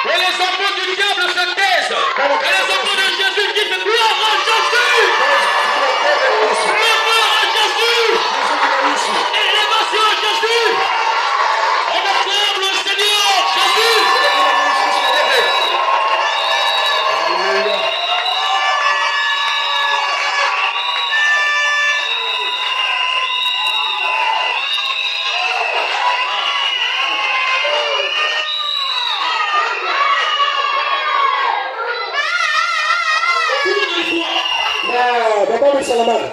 Et les enfants du diable se taisent. Et les enfants de Jésus disent gloire à Jésus. Gloire à Jésus. Élévation à Jésus. On acclame le Seigneur Jésus.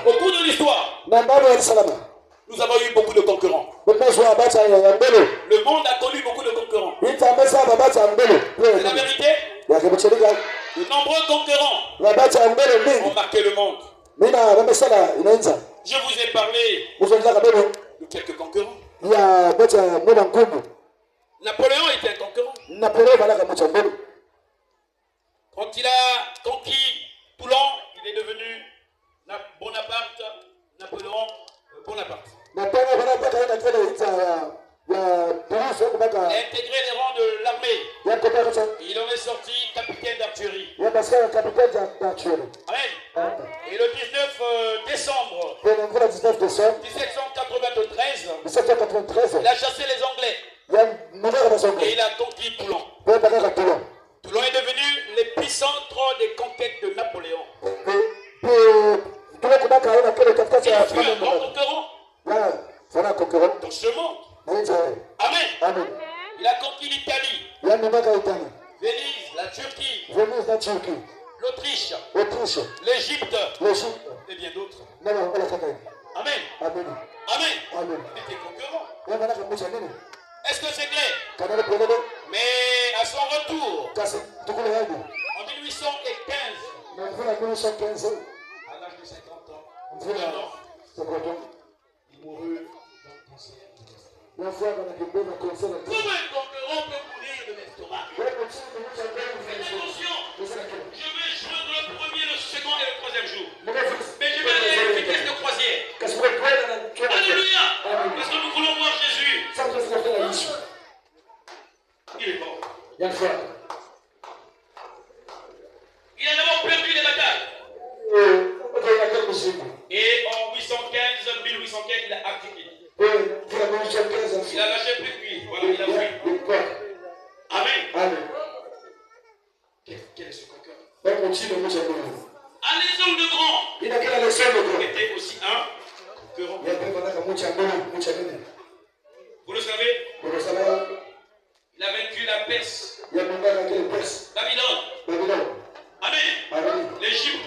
Au cours de l'histoire, nous avons eu beaucoup de concurrents. Le monde a connu beaucoup de concurrents. C'est la vérité. De nombreux concurrents ont marqué le monde. Je vous ai parlé de quelques concurrents. Napoléon était un concurrent. Quand il a conquis Toulon, il est devenu Bonaparte, Napoléon Bonaparte. Il a intégré les rangs de l'armée. Il en est sorti capitaine d'artillerie. Amen. Et le 19 décembre 1793, il a chassé les Anglais. Et il a conquis Toulon. Toulon est devenu l'épicentre des conquêtes de Napoléon. Il fut un grand concurrent dans ce monde. Amen. Il a conquis l'Italie, Venise, la Turquie, l'Autriche, l'Égypte et bien d'autres. Amen. Amen. Il était concurrent. Est-ce que c'est clair? Mais à son retour, en 1815, à l'âge de 50 ans, il mourut d'un cancer de l'estomac. Comment un concurrent peut mourir de l'estomac? Faites attention, je vais joindre le premier, le second et le troisième jour. Mais je vais aller à la vitesse de croisière. Alléluia! Parce que nous voulons voir Jésus. Il est mort. Il a d'abord perdu les batailles. Et en 1815, il a abdiqué. Il a lâché plus de cuir. Voilà, il a fui. Amen. Quel est ce concurrent? Alexandre le Grand était aussi un concurrent. Vous le savez? Il a vaincu la Perse. Babylone. Amen. L'Égypte.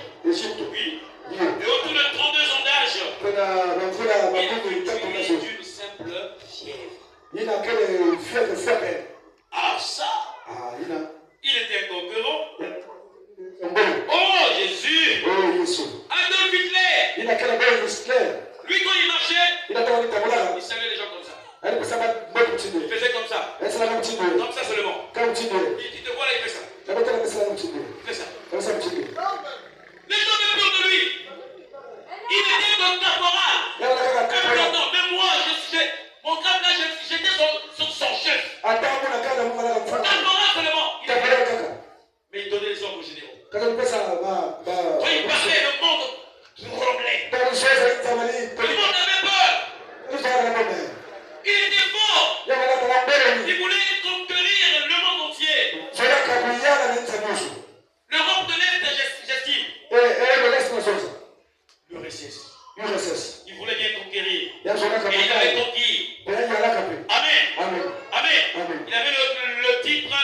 Oui. Et autour de 32 ans d'âge, il est d'une simple fièvre. Ah ça, il était un concurrent. Oh Jésus. Adolf Hitler. Lui quand il marchait, il savait les gens comme ça. Il faisait comme ça. Comme ça seulement. Il te voit là, il fait ça. Il fait ça. Les gens avaient peur de lui. Il était un caporal. Même moi, mon grade là, j'étais son chef. Caporal seulement. Mais il donnait les ordres aux généraux. Quand il parlait, le monde tremblait. Tout le monde avait peur. Il était fort. Il voulait conquérir le monde entier. L'Europe de l'Est, j'estime. L'URSS. Il voulait bien conquérir. Et il avait conquis. Amen. Il avait le titre,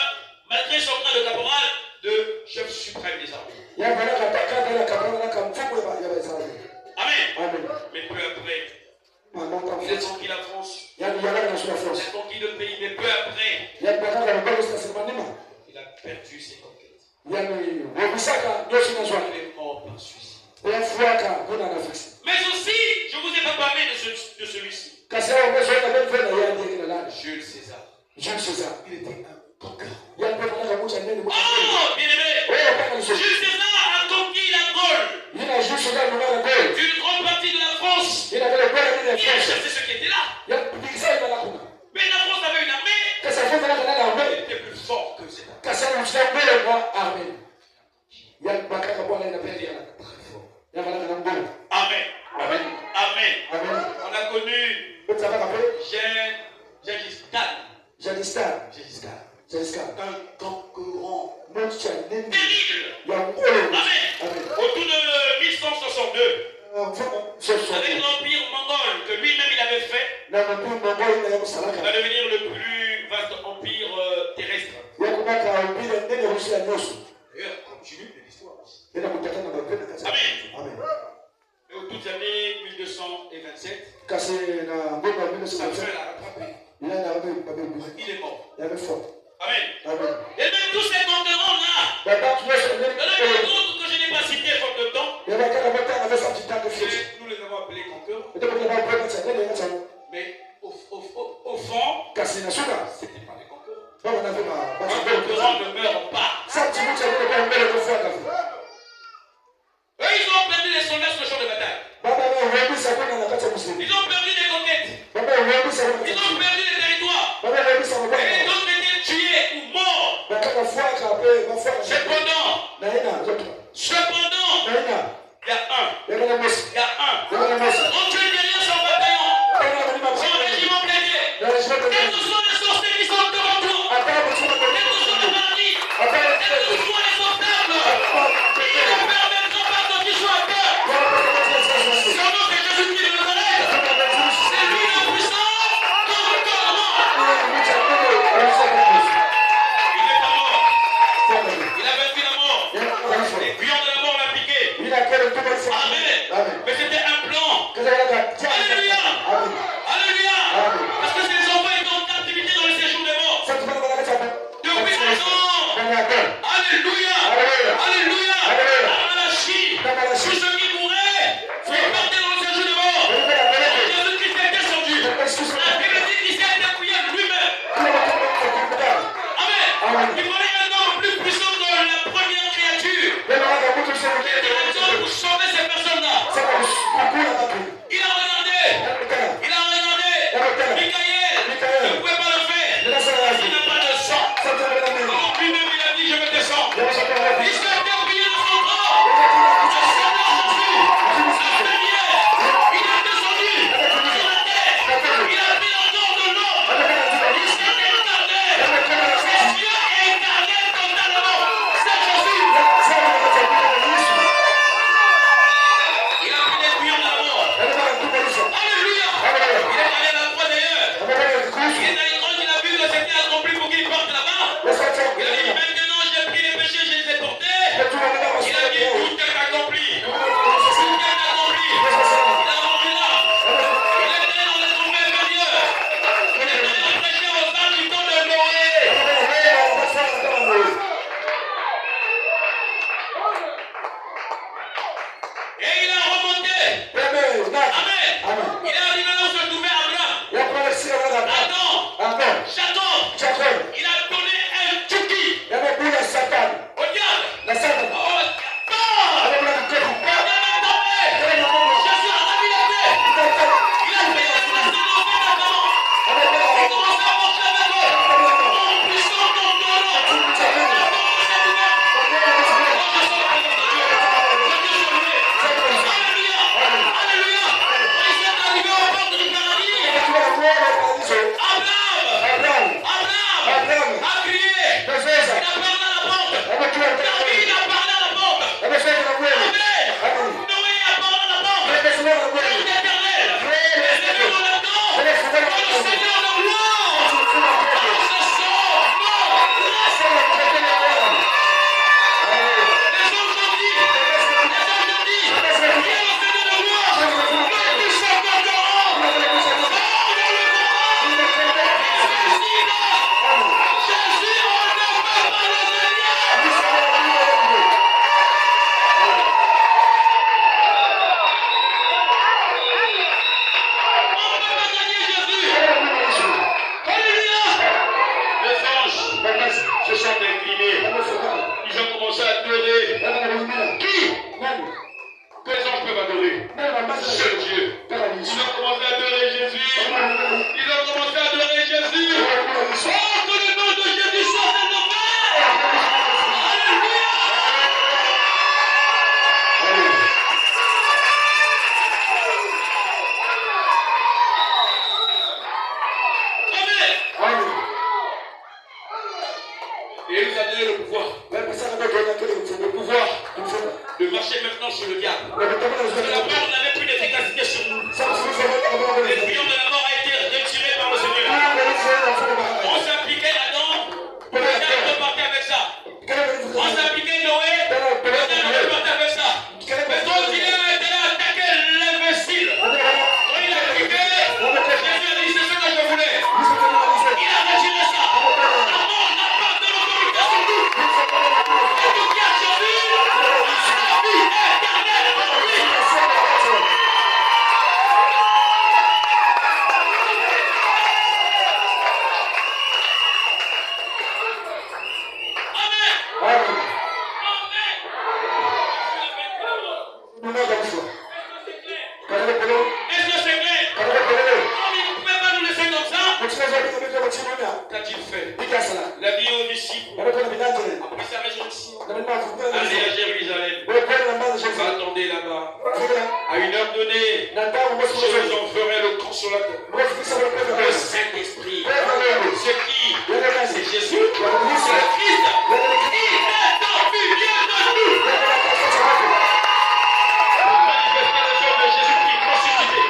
malgré son grade de caporal, de chef suprême des armées. Amen. Mais peu après, il a conquis la France. Il a conquis le pays, mais peu après, il a perdu ses conquêtes. Il est mort par suicide. Mais aussi, je ne vous ai pas parlé de celui-ci. Jules César. Il était un concurrent. Oh, bien-aimé. Jules César a conquis la Gaule. Une grande partie de la France. Il a chassé ceux qui étaient là. Mais la France avait une armée. Elle était plus forte fort que c'est. Amen. Amen. Amen. On a connu Jadistan. Un concurrent terrible. Amen. Autour de 1162. Avec l'empire mongol que lui-même il avait fait, il va devenir le plus vaste empire terrestre. D'ailleurs, continue de l'histoire. Amen. Et aux toutes années 1227, sa frère l'a rattrapé. Il est mort. Amen. Et même tous ces concurrents-là, il y en a d'autres que je n'ai pas cités faute de temps. Nous les avons appelés concurrents. Mais au fond, c'était pas des concurrents. Un concurrent ne meurt pas. Eux, ils ont perdu les soldats sur le champ de bataille. Ils ont perdu des conquêtes. Ils ont perdu les territoires. Et d'autres étaient tués ou morts. Cependant, il y a un. On tue derrière son bataillon. Son régiment plaidé. Quels que soient les sorciers qui sont devant toi. Quels que soient les maladies. Quels que soient les obstacles. Il ne permettra pas que tu sois peur. Son nom c'est Jésus-Christ de Nazareth. C'est lui le puissant comme le corps. Il n'est pas mort. Il a vaincu la mort. Les pions de la mort l'a piqué. Amen. Mais c'était un plan. Alléluia. Alléluia. Parce que ces enfants étaient en captivité dans le séjour des morts. Depuis longtemps. Alléluia. Alléluia. Tous ceux qui mouraient sont partis dans le séjour des morts. Jésus-Christ est descendu. La Bible dit qu'il s'est dépouillé lui-même. Amen. Il fallait un homme plus puissant que la première créature. Il était un homme pour sauver ces personnes-là. Il a regardé. Michael ne pouvait pas le faire. Il n'a pas de sang. Donc lui-même il a dit je vais descendre. Il s'est dépouillé de son corps. Le Seigneur Jésus. Le Seigneur. Il est descendu sur la terre. Il a pris le corps de l'homme. Il s'est incarné. C'est Dieu incarné totalement. C'est Jésus. Il a pris les pions de la mort. Alléluia. Il est allé à la croix d'ailleurs. Il est allé quand il a vu que c'était accompli pour qu'il parte là-bas. Il a dit maintenant j'ai pris les péchés, je les ai portés. Il a dit tout est accompli. Tout est accompli. Il a rendu là. Il est allé dans les tombées inférieures. Il est allé prêcher aux âmes du temps de Noé. Et il a remonté. Amen. Il est arrivé là où se trouvait Abraham. Adam. Jacob. Il a donné un tchouki au diable. Oh, Jésus a ravi la paix. Il a pris la place de nos testament. Il commence à marcher avec eux. En puissant ton taureau. La porte s'est ouverte. Oh, je sens la présence de Dieu. Je Dieu se louer. Alléluia. Alléluia. Il s'est arrivé aux portes du paradis. Abraham a crié. Il a parlé à la porte. David a parlé à la porte. Amen. Noé a parlé à la porte. L'Éternel. Lève-nous là-dedans. Le Seigneur de gloire. Ce sont morts. Les hommes ont dit. Qui est le Seigneur de gloire? Le puissant conquérant. Sors de le combat. Jésus, on ne peut pas le Seigneur. On ne peut pas gagner Jésus. Alléluia. Les anges se sont inclinés. Ils ont commencé à adorer. Qui? Que les anges peuvent adorer? Seul Dieu. Ils ont commencé à adorer Jésus. Ils ont commencé à adorer Jésus. Oh, que le nom de Jésus soit élevé. Et il nous a donné le pouvoir. Le pouvoir de marcher maintenant sur le diable. Parce que la mort n'avait plus d'efficacité sur nous. Le triomphe de la mort a été retiré par le Seigneur. On s'appliquait Adam, le diable repartait avec ça. On s'appliquait Noé, le diable repartait avec ça. Mais quand il a été attaqué l'imbécile, quand il a privé, Jésus a dit c'est ce que je voulais. Il a retiré ça. La mort n'a pas de l'autorité sur nous. Et tout qui a Jésus, la vie éternelle en lui. Est-ce que c'est clair? Non, mais vous ne pouvez pas nous laisser comme ça. Qu'a-t-il fait? La vie aux disciples. Après sa résurrection. Allez à Jérusalem. Attendez là-bas. À une heure donnée, je vous en ferai le consolateur. Le Saint-Esprit. C'est qui? C'est Jésus. C'est le Christ. Il est en milieu de nous. Manifester les œuvres de Jésus-Christ ressuscité.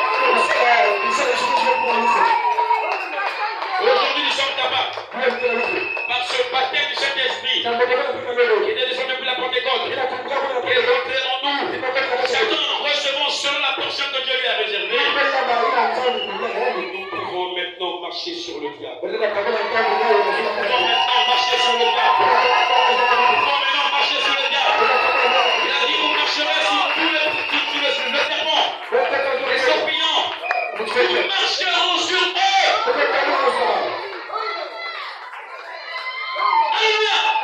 Aujourd'hui, nous sommes capables, par ce baptême du Saint-Esprit, qui était descendu depuis la Pentecôte, qui est rentré en nous. Chacun recevons selon la portion que Dieu lui a réservée. Nous pouvons maintenant marcher sur le diable. Nous pouvons maintenant marcher sur le diable. Nous pouvons maintenant marcher sur le diable. Il a dit vous marcherez sur tous le serpent, les scorpions. Nous marcherons sur eux.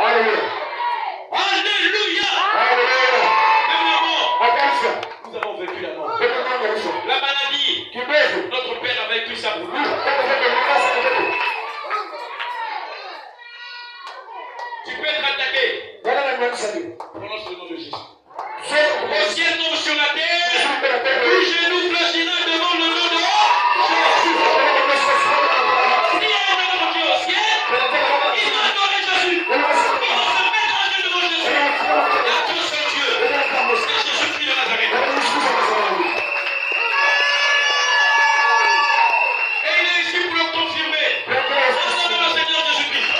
Alléluia. Alléluia. Même la mort. Nous avons vécu la mort. La maladie. Notre Père a vécu ça pour nous. Tu peux être attaqué. Prononce le nom de Jésus. Au ciel tombe sur la terre. Tout genou fléchira devant le nom de Jésus. Si il y a un homme qui est au ciel, il va adorer Jésus. Il va se mettre à genoux devant Jésus. La Dieu c'est Dieu. C'est Jésus-Christ de Nazareth. Et il est ici pour le confirmer. Acclamons le Seigneur Jésus-Christ.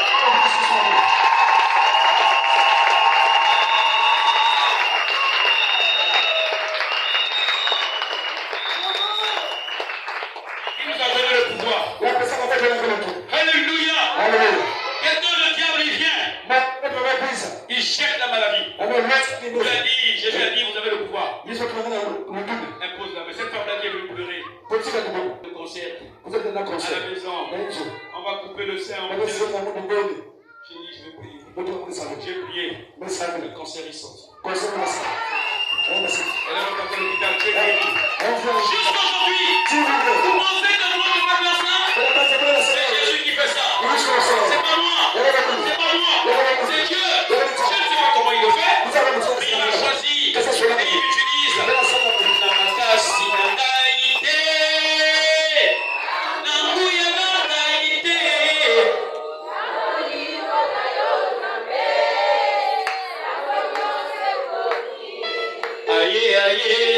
Il nous a donné le pouvoir. Alléluia. Quelqu'un, le diable, il vient. Il cherche la maladie. Jésus a dit, vous avez le pouvoir. Impose la main. Cette femme-là qui est venue pleurer. Le concert. À la maison. On va couper le sein. J'ai dit, je vais prier. J'ai prié. Le cancer est sorti. Elle est repartie à l'hôpital. J'ai guéri. Jusqu'aujourd'hui, vous pensez que moi je vais faire ça? C'est Jésus qui fait ça. C'est pas moi. C'est pas moi. C'est Dieu. Je ne sais pas comment il le fait. Mais il m'a choisi. Et il m'utilise. Namakasi nagaite. Nanguya nagaite. Aïe, aïe.